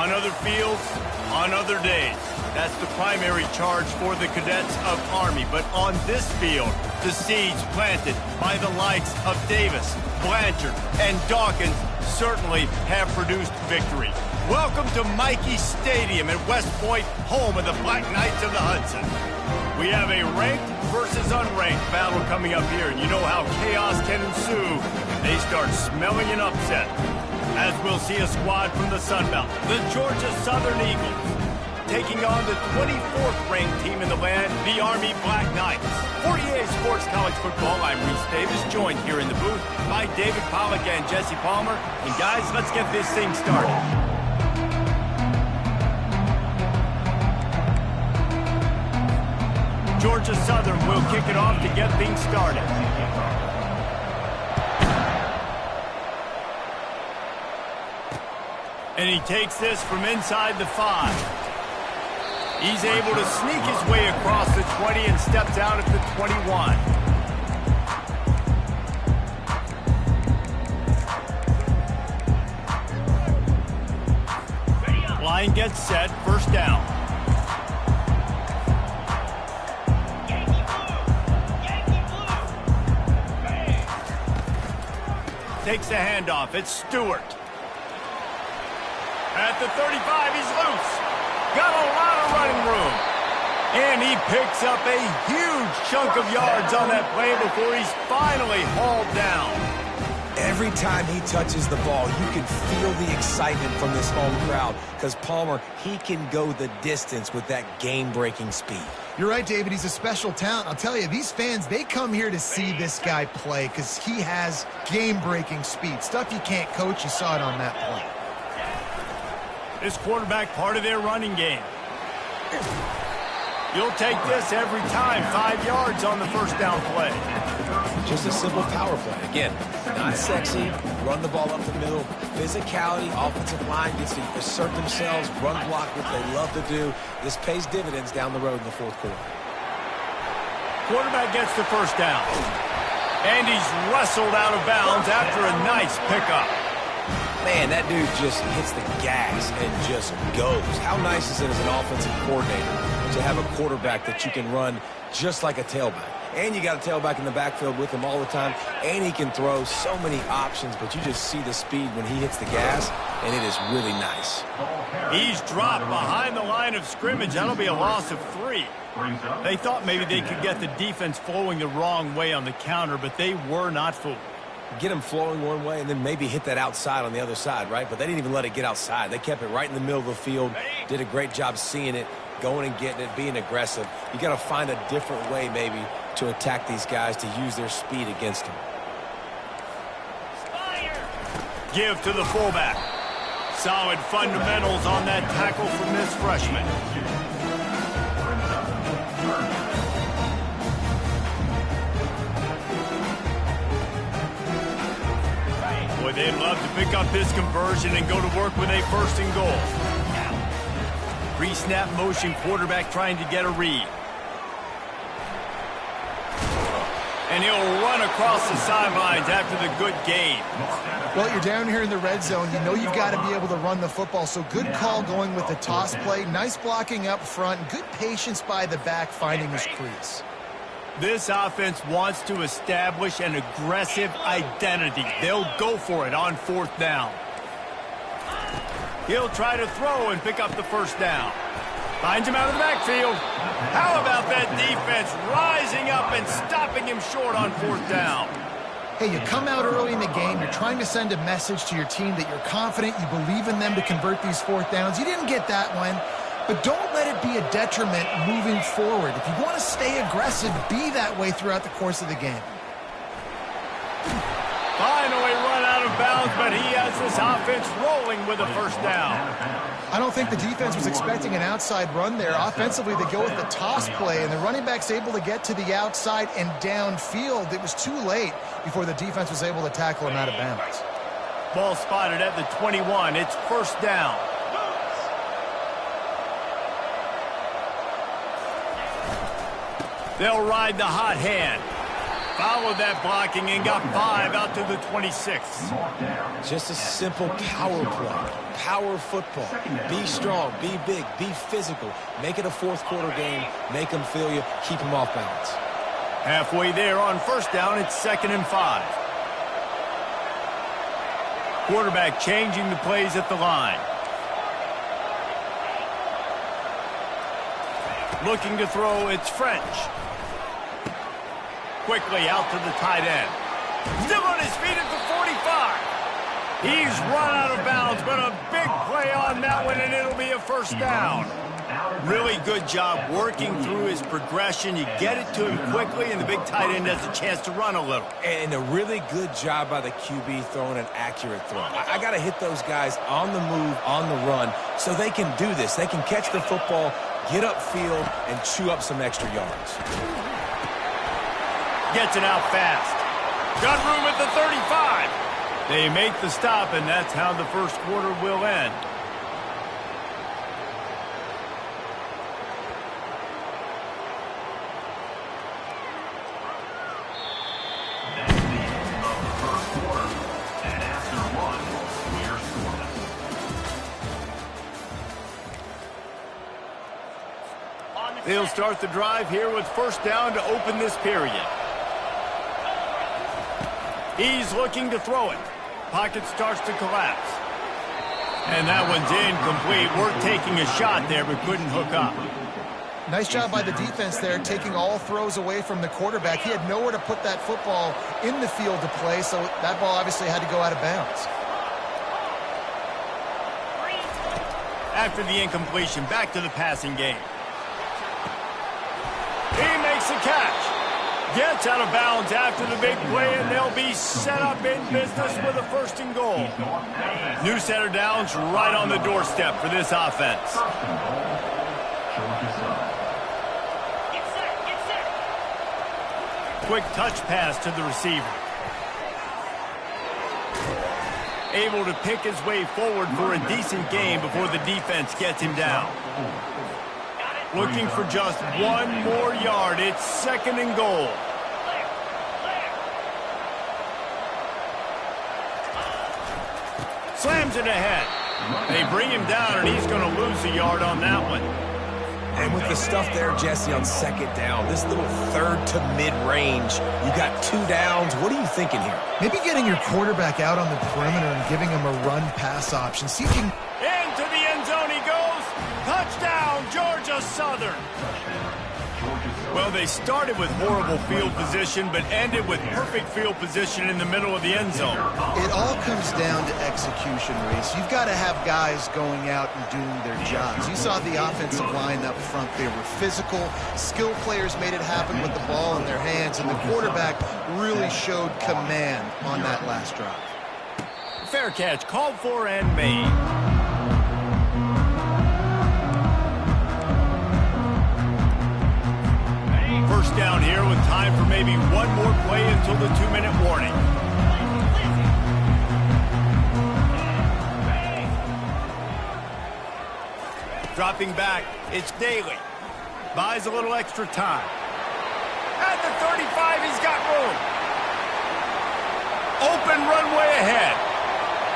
On other fields, on other days. That's the primary charge for the cadets of Army. But on this field, the seeds planted by the likes of Davis, Blanchard, and Dawkins certainly have produced victory. Welcome to Michie Stadium at West Point, home of the Black Knights of the Hudson. We have a ranked versus unranked battle coming up here, and you know how chaos can ensue if they start smelling an upset. As we'll see a squad from the Sun Belt, the Georgia Southern Eagles, taking on the 24th ranked team in the land, the Army Black Knights. For EA Sports College Football, I'm Reese Davis, joined here in the booth by David Pollack and Jesse Palmer. And guys, let's get this thing started. Georgia Southern will kick it off to get things started. And he takes this from inside the 5. He's able to sneak his way across the 20 and steps out at the 21. Line gets set, first down. Takes the handoff. It's Stewart. At the 35, he's loose. Got a lot of running room. And he picks up a huge chunk of yards on that play before he's finally hauled down. Every time he touches the ball, you can feel the excitement from this home crowd because Palmer, he can go the distance with that game-breaking speed. You're right, David. He's a special talent. I'll tell you, these fans, they come here to see this guy play because he has game-breaking speed. Stuff you can't coach. You saw it on that play. This quarterback part of their running game. You'll take this every time. 5 yards on the first down play. Just a simple power play. Again, not sexy. Run the ball up the middle. Physicality. Offensive line gets to assert themselves. Run block, what they love to do. This pays dividends down the road in the fourth quarter. Quarterback gets the first down. And he's wrestled out of bounds after a nice pickup. Man, that dude just hits the gas and just goes. How nice is it as an offensive coordinator to have a quarterback that you can run just like a tailback? And you got a tailback in the backfield with him all the time, and he can throw so many options, but you just see the speed when he hits the gas, and it is really nice. He's dropped behind the line of scrimmage. That'll be a loss of 3. They thought maybe they could get the defense flowing the wrong way on the counter, but they were not fooled. Get him flowing one way and then maybe hit that outside on the other side, right? But they didn't even let it get outside. They kept it right in the middle of the field, did a great job seeing it, going and getting it, being aggressive. You got to find a different way maybe to attack these guys to use their speed against them. Give to the fullback. Solid fundamentals on that tackle from this freshman. Boy, they'd love to pick up this conversion and go to work with a first and goal. Pre-snap motion, quarterback trying to get a read. And he'll run across the sidelines after the good gain. Well, you're down here in the red zone. You know you've got to be able to run the football. So good call going with the toss play. Nice blocking up front. Good patience by the back finding his crease. This offense wants to establish an aggressive identity. They'll go for it on fourth down. He'll try to throw and pick up the first down. Finds him out of the backfield. How about that defense rising up and stopping him short on fourth down? Hey, you come out early in the game. You're trying to send a message to your team that you're confident, you believe in them to convert these fourth downs. You didn't get that one. But don't let it be a detriment moving forward. If you want to stay aggressive, be that way throughout the course of the game. Finally run out of bounds, but he has this offense rolling with a first down. I don't think the defense was expecting an outside run there. Offensively, they go with the toss play, and the running back's able to get to the outside and downfield. It was too late before the defense was able to tackle him out of bounds. Ball spotted at the 21. It's first down. They'll ride the hot hand. followed that blocking and got 5 out to the 26. Just a simple power play. Power football. Be strong, be big, be physical. Make it a fourth quarter game. Make them feel you. Keep them off balance. Halfway there on first down, it's 2nd and 5. Quarterback changing the plays at the line. Looking to throw, it's French. Quickly out to the tight end. Still on his feet at the 45. He's run out of bounds, but a big play on that one, and it'll be a first down. Really good job working through his progression. You get it to him quickly, and the big tight end has a chance to run a little. And a really good job by the QB throwing an accurate throw. I got to hit those guys on the move, on the run, so they can do this. They can catch the football, get upfield, and chew up some extra yards. Gets it out fast. Got room at the 35. They make the stop, and that's how the first quarter will end. They'll start the drive here with first down to open this period. He's looking to throw it. Pocket starts to collapse. And that one's incomplete. We're taking a shot there, but couldn't hook up. Nice job by the defense there, taking all throws away from the quarterback. He had nowhere to put that football in the field to play, so that ball obviously had to go out of bounds. After the incompletion, back to the passing game. He makes the catch. Gets out of bounds after the big play, and they'll be set up in business with a 1st and goal. New center downs right on the doorstep for this offense. Quick touch pass to the receiver. Able to pick his way forward for a decent game before the defense gets him down. Looking for just 1 more yard. It's 2nd and goal. Slams it ahead. They bring him down, and he's going to lose a yard on that one. And with the stuff there, Jesse, on 2nd down, this little 3rd to mid-range, you got 2 downs. What are you thinking here? Maybe getting your quarterback out on the perimeter and giving him a run-pass option. See if you can... Into the end zone he goes. Touchdown, Georgia Southern. Well, they started with horrible field position, but ended with perfect field position in the middle of the end zone. It all comes down to execution, Reese. You've got to have guys going out and doing their jobs. You saw the offensive line up front. They were physical. Skill players made it happen with the ball in their hands, and the quarterback really showed command on that last drive. Fair catch, called for and made. First down here with time for maybe 1 more play until the 2-minute warning. Dropping back, it's Daly. Buys a little extra time. At the 35, he's got room. Open runway ahead.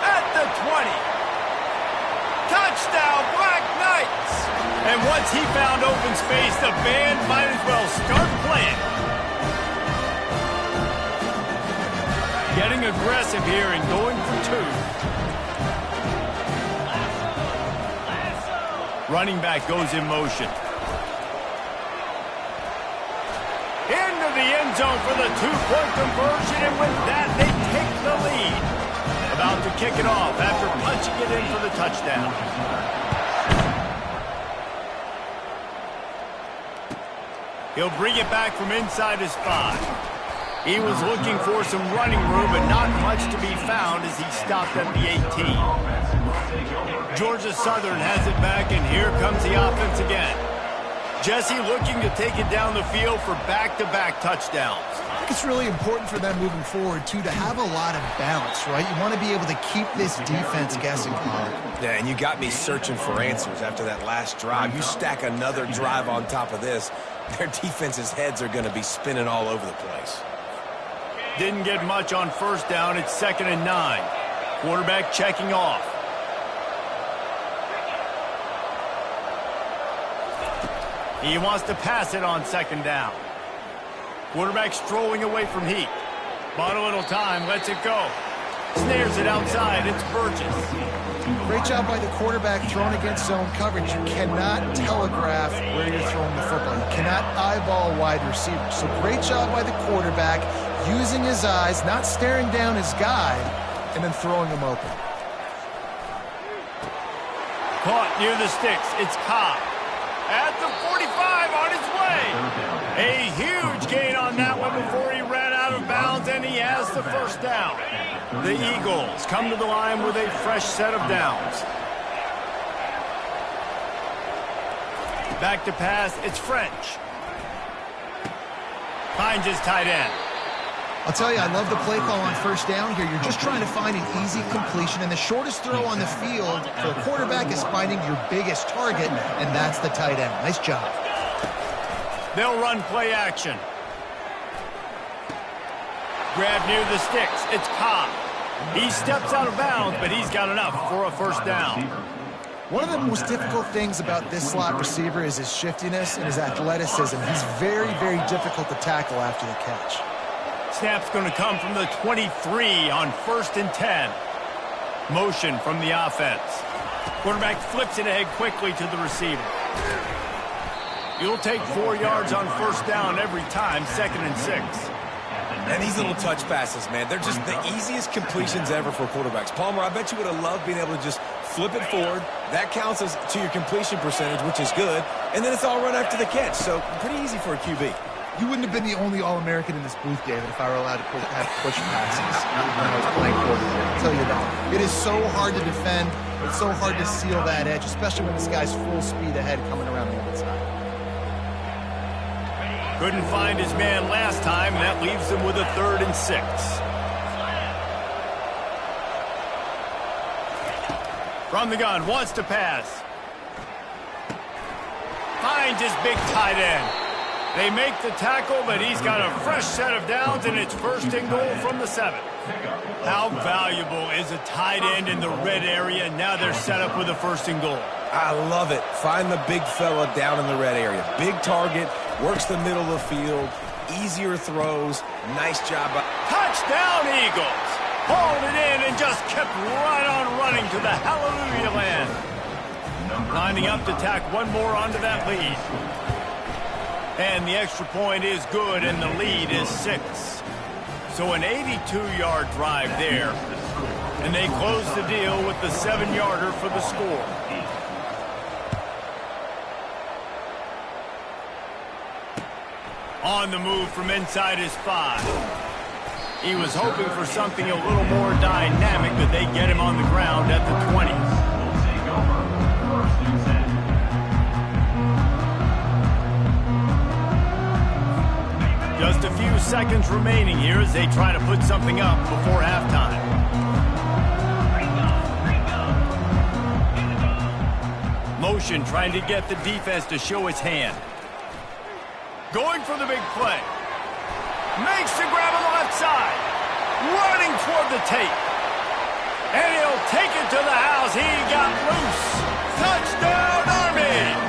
At the 20. Touchdown, Black Knights! And once he found open space, the band might as well start playing. Getting aggressive here and going for 2. Running back goes in motion. Into the end zone for the 2-point conversion, and with that, they take the lead. About to kick it off after punching it in for the touchdown. He'll bring it back from inside his 5. He was looking for some running room, but not much to be found as he stopped at the 18. Georgia Southern has it back, and here comes the offense again. Jesse looking to take it down the field for back-to-back touchdowns. I think it's really important for them moving forward, too, to have a lot of balance, right? You want to be able to keep this defense guessing. Yeah, and you got me searching for answers after that last drive. You stack another drive on top of this, their defense's heads are going to be spinning all over the place. Didn't get much on first down. It's 2nd and 9. Quarterback checking off. He wants to pass it on 2nd down. Quarterback strolling away from heat. Bought a little time, lets it go. Snares it outside, it's Burgess. Great job by the quarterback throwing against zone coverage. You cannot telegraph where you're throwing the football. You cannot eyeball wide receivers. So great job by the quarterback using his eyes, not staring down his guy, and then throwing him open. Caught near the sticks, it's Cobb. At the 45 on his way. A huge gain on that one before he ran out of bounds, and he has the first down. The Eagles come to the line with a fresh set of downs. Back to pass, it's French. Finds his tight end. I'll tell you, I love the play call on first down here. You're just trying to find an easy completion, and the shortest throw on the field for a quarterback is finding your biggest target, and that's the tight end. Nice job. They'll run play action. Grab near the sticks. It's Cobb. He steps out of bounds, but he's got enough for a first down. One of the most difficult things about this slot receiver is his shiftiness and his athleticism. He's very, very difficult to tackle after the catch. Snap's going to come from the 23 on 1st and 10. Motion from the offense. Quarterback flips it ahead quickly to the receiver. You'll take 4 yards on first down every time, 2nd and 6. And these little touch passes, man, they're just the easiest completions ever for quarterbacks. Palmer, I bet you would have loved being able to just flip it forward. That counts as to your completion percentage, which is good. And then it's all run after the catch. So pretty easy for a QB. You wouldn't have been the only All-American in this booth, David, if I were allowed to have push passes when I was playing quarterback. I'll tell you that. It is so hard to defend. It's so hard to seal that edge, especially when this guy's full speed ahead coming around the outside. Couldn't find his man last time, and that leaves him with a 3rd and 6. From the gun, wants to pass. Finds his big tight end. They make the tackle, but he's got a fresh set of downs, and it's 1st and goal from the 7. How valuable is a tight end in the red area? Now they're set up with a 1st and goal. I love it. Find the big fella down in the red area. Big target, works the middle of the field, easier throws. Nice job. Touchdown, Eagles. Hauled it in and just kept right on running to the hallelujah land. Lining up to tack one more onto that lead. And the extra point is good, and the lead is 6. So an 82-yard drive there. And they close the deal with the 7-yarder for the score. On the move from inside his 5. He was hoping for something a little more dynamic, but they get him on the ground at the 20. Just a few seconds remaining here as they try to put something up before halftime. Motion trying to get the defense to show its hand. Going for the big play. Makes the grab on the left side. Running toward the tape. And he'll take it to the house. He got loose. Touchdown, Army!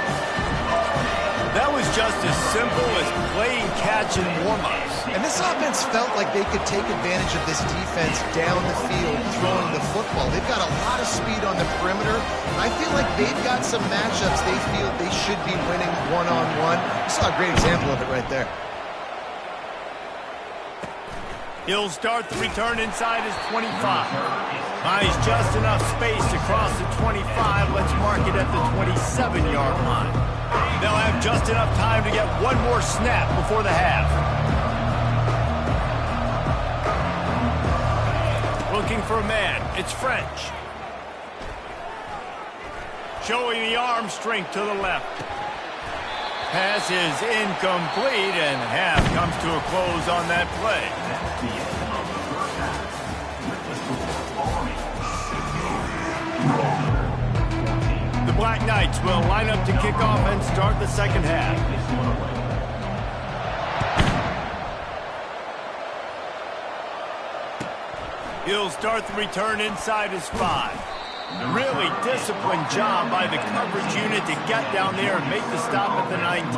That was just as simple as playing catch and warm-ups. And this offense felt like they could take advantage of this defense down the field throwing the football. They've got a lot of speed on the perimeter. I feel like they've got some matchups they feel they should be winning one-on-one. You saw a great example of it right there. He'll start the return inside his 25. Buys just enough space to cross the 25. Let's mark it at the 27-yard line. They'll have just enough time to get one more snap before the half. Looking for a man. It's French. Showing the arm strength to the left. Pass is incomplete, and half comes to a close on that play. The Black Knights will line up to kick off and start the second half. He'll start the return inside his 5. Really disciplined job by the coverage unit to get down there and make the stop at the 19.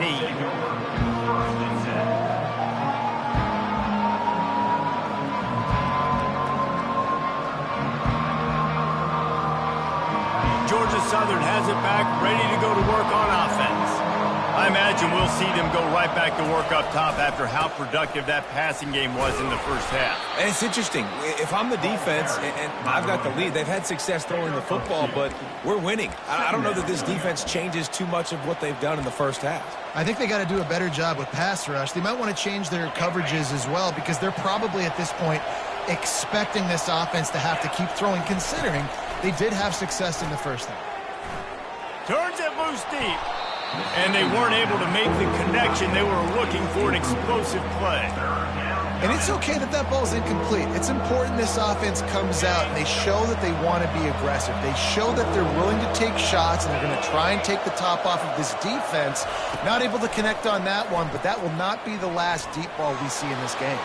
Georgia Southern has it back, ready to go to work on offense. I imagine we'll see them go right back to work up top after how productive that passing game was in the first half. And it's interesting. If I'm the defense and I've got the lead, they've had success throwing the football, but we're winning. I don't know that this defense changes too much of what they've done in the first half. I think they got to do a better job with pass rush. They might want to change their coverages as well because they're probably at this point expecting this offense to have to keep throwing, considering they did have success in the first half. Turns it loose deep. And they weren't able to make the connection. They were looking for an explosive play. And it's okay that that ball's incomplete. It's important this offense comes out and they show that they want to be aggressive. They show that they're willing to take shots and they're going to try and take the top off of this defense. Not able to connect on that one, but that will not be the last deep ball we see in this game.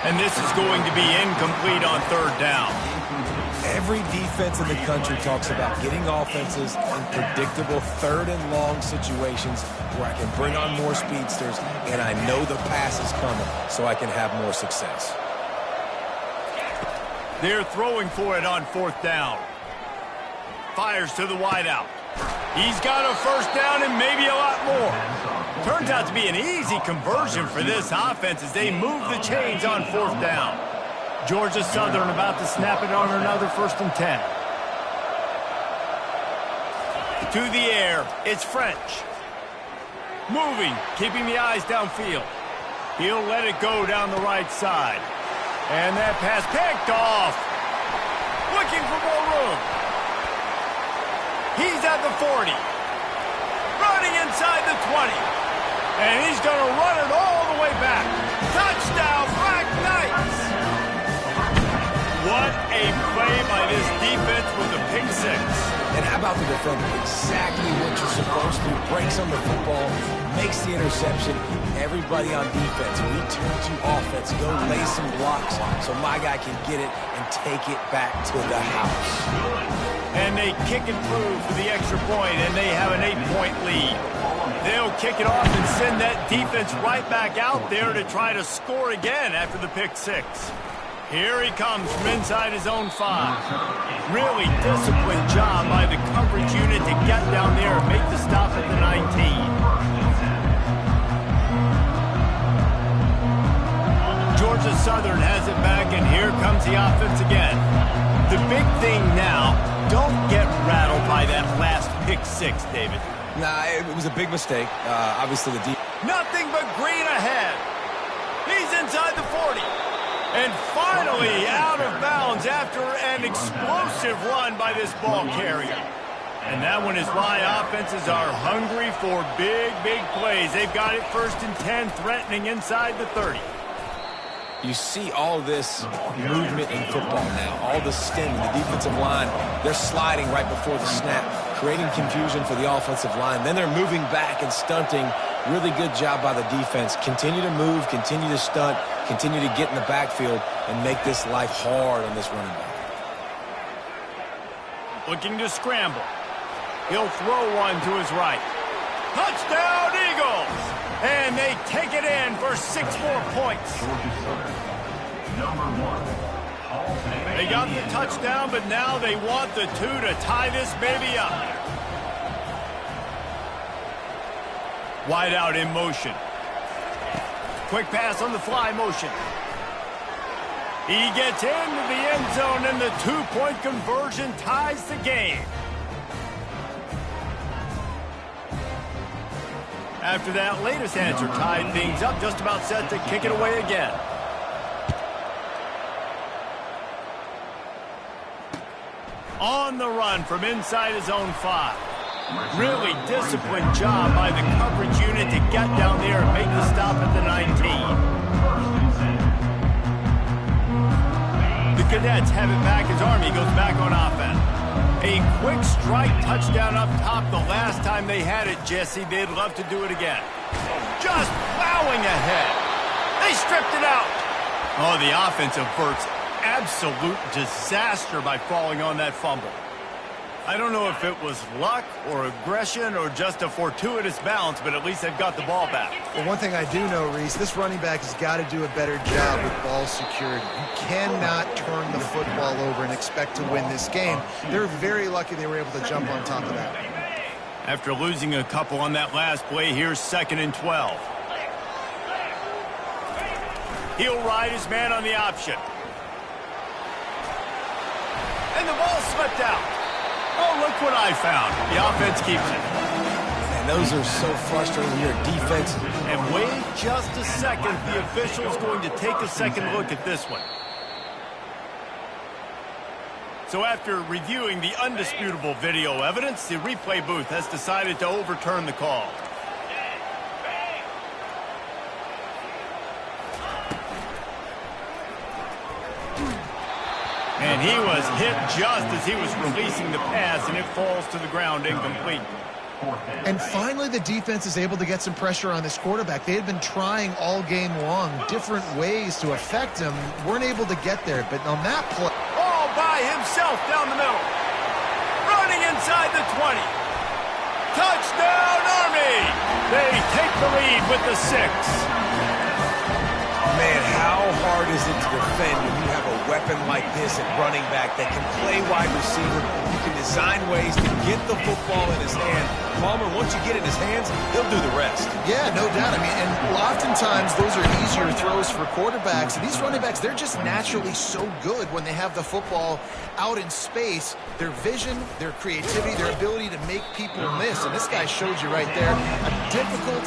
And this is going to be incomplete on 3rd down. Every defense in the country talks about getting offenses in predictable 3rd and long situations where I can bring on more speedsters and I know the pass is coming so I can have more success. They're throwing for it on 4th down. Fires to the wideout. He's got a 1st down and maybe a lot more. Turns out to be an easy conversion for this offense as they move the chains on 4th down. Georgia Southern about to snap it on another 1st and 10. To the air, it's French. Moving, keeping the eyes downfield. He'll let it go down the right side. And that pass picked off. Looking for more room. He's at the 40. Running inside the 20. And he's going to run it all the way back. Touchdown, Black Knights! What a play by this defense with a pick 6. And how about the defender? Exactly what you're supposed to. Breaks on the football, makes the interception. Everybody on defense, return to offense. Go lay some blocks so my guy can get it and take it back to the house. And they kick it through for the extra point, and they have an 8-point lead. They'll kick it off and send that defense right back out there to try to score again after the pick 6. Here he comes from inside his own 5. Really disciplined job by the coverage unit to get down there and make the stop at the 19. Georgia Southern has it back, and here comes the offense again. The big thing now, don't get rattled by that last pick 6, David. Nah, it was a big mistake. Obviously, the deep. Nothing but green ahead. He's inside the 40. And finally out of bounds after an explosive run by this ball carrier. And that one is why offenses are hungry for big, big plays. They've got it 1st and 10, threatening inside the 30. You see all this movement in football now, all the stemming, the defensive line, they're sliding right before the snap, creating confusion for the offensive line. Then they're moving back and stunting. Really good job by the defense. Continue to move, continue to stunt, continue to get in the backfield and make this life hard on this running back. Looking to scramble. He'll throw one to his right. Touchdown, Eagles! And they take it in for 6 more points. They got the touchdown, but now they want the 2 to tie this baby up. Wide out in motion. Quick pass on the fly motion. He gets into the end zone, and the 2-point conversion ties the game. After that latest answer tied things up, just about set to kick it away again. On the run from inside his own 5. Really disciplined job by the coverage unit to get down there and make the stop at the 19. The Cadets have it back as Army goes back on offense. A quick strike touchdown up top the last time they had it, Jesse. They'd love to do it again. Just plowing ahead. They stripped it out. Oh, the offense averts absolute disaster by falling on that fumble. I don't know if it was luck or aggression or just a fortuitous bounce, but at least they've got the ball back. Well, one thing I do know, Reese, this running back has got to do a better job with ball security. You cannot turn the football over and expect to win this game. They're very lucky they were able to jump on top of that. After losing a couple on that last play, here's 2nd and 12. He'll ride his man on the option. And the ball slipped out. Oh, look what I found. The offense keeps it. And those are so frustrating when you're a defense. And wait just a second. The official's going to take a second look at this one. So after reviewing the undisputable video evidence, the replay booth has decided to overturn the call. And he was hit just as he was releasing the pass, and it falls to the ground incomplete. And finally, the defense is able to get some pressure on this quarterback. They had been trying all game long different ways to affect him. Weren't able to get there, but on that play... All by himself down the middle. Running inside the 20. Touchdown, Army! They take the lead with the 6. Man, how hard is it to defend when you have a weapon like this at running back that can play wide receiver? You can design ways to get the football in his hand. Palmer, once you get it in his hands, he'll do the rest. Yeah, no doubt. I mean, and oftentimes those are easier throws for quarterbacks. And these running backs, they're just naturally so good when they have the football out in space. Their vision, their creativity, their ability to make people miss. And this guy showed you right there. A difficult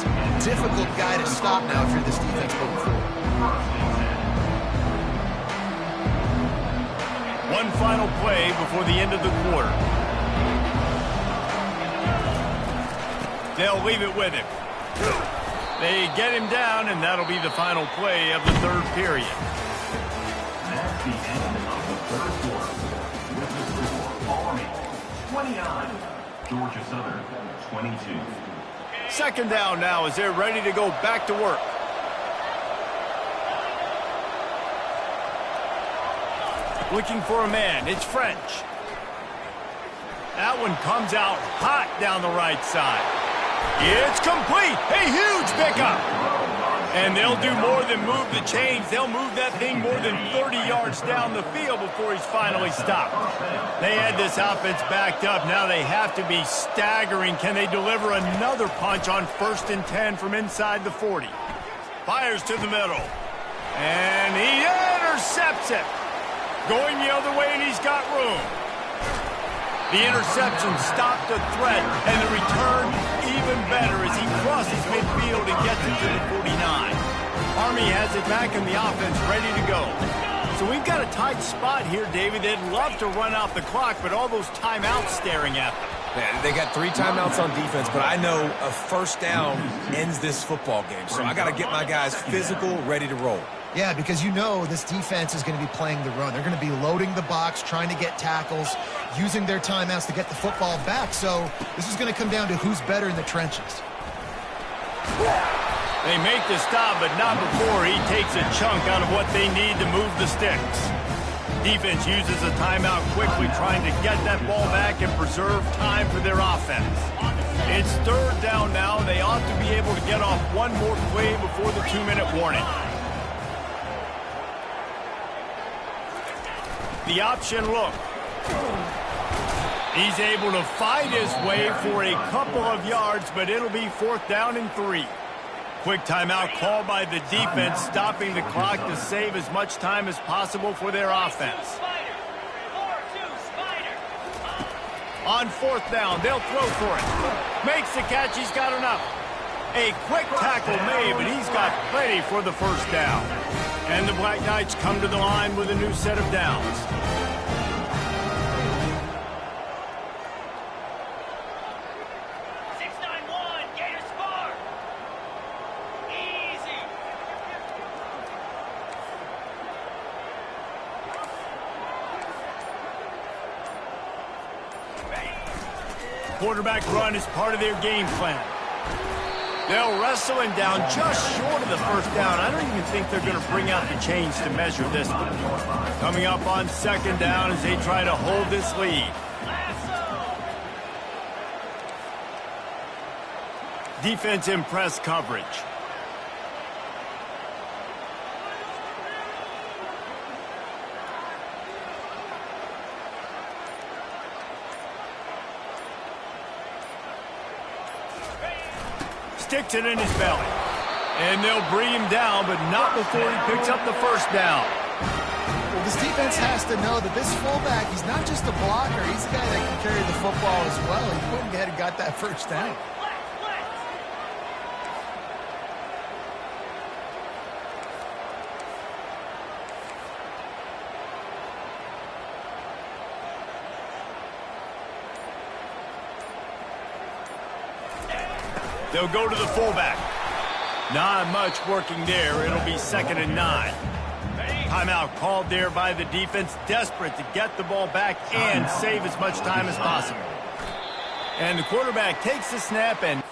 guy to stop now if you're this defense going forward. One final play before the end of the quarter. They'll leave it with him. They get him down, and that'll be the final play of the 3rd period. That's the end of the 3rd quarter. With the score, Army 29, Georgia Southern 22. 2nd down now as they're ready to go back to work. Looking for a man. It's French. That one comes out hot down the right side. It's complete. A huge pickup. And they'll do more than move the chains. They'll move that thing more than 30 yards down the field before he's finally stopped. They had this offense backed up. Now they have to be staggering. Can they deliver another punch on 1st and 10 from inside the 40? Fires to the middle. And he intercepts it. Going the other way, and he's got room. The interception stopped the threat, and the return even better as he crosses midfield and gets it to the 49. Army has it back in the offense, ready to go. So we've got a tight spot here, David. They'd love to run out the clock, but all those timeouts staring at them. Man, they got 3 timeouts on defense, but I know a 1st down ends this football game. So I got to get my guys physical, ready to roll. Yeah, because you know this defense is going to be playing the run. They're going to be loading the box, trying to get tackles, using their timeouts to get the football back. So this is going to come down to who's better in the trenches. They make the stop, but not before he takes a chunk out of what they need to move the sticks. Defense uses a timeout quickly, trying to get that ball back and preserve time for their offense. It's 3rd down now. They ought to be able to get off one more play before the 2-minute warning. The option look. He's able to fight his way for a couple of yards, but it'll be 4th down and 3. Quick timeout called by the defense, stopping the clock to save as much time as possible for their offense. On 4th down, they'll throw for it. Makes the catch, he's got enough. A quick tackle made, but he's got plenty for the 1st down. And the Black Knights come to the line with a new set of downs. Quarterback run is part of their game plan. They'll wrestle him down just short of the first down. I don't even think they're going to bring out the chains to measure this one. Coming up on second down as they try to hold this lead. Defense in press coverage. Sticks it in his belly. And they'll bring him down, but not before he picks up the first down. Well, this defense has to know that this fullback, he's not just a blocker. He's the guy that can carry the football as well. He went ahead and got that first down. They'll go to the fullback. Not much working there. It'll be 2nd and 9. Timeout called there by the defense, desperate to get the ball back and save as much time as possible. And the quarterback takes the snap and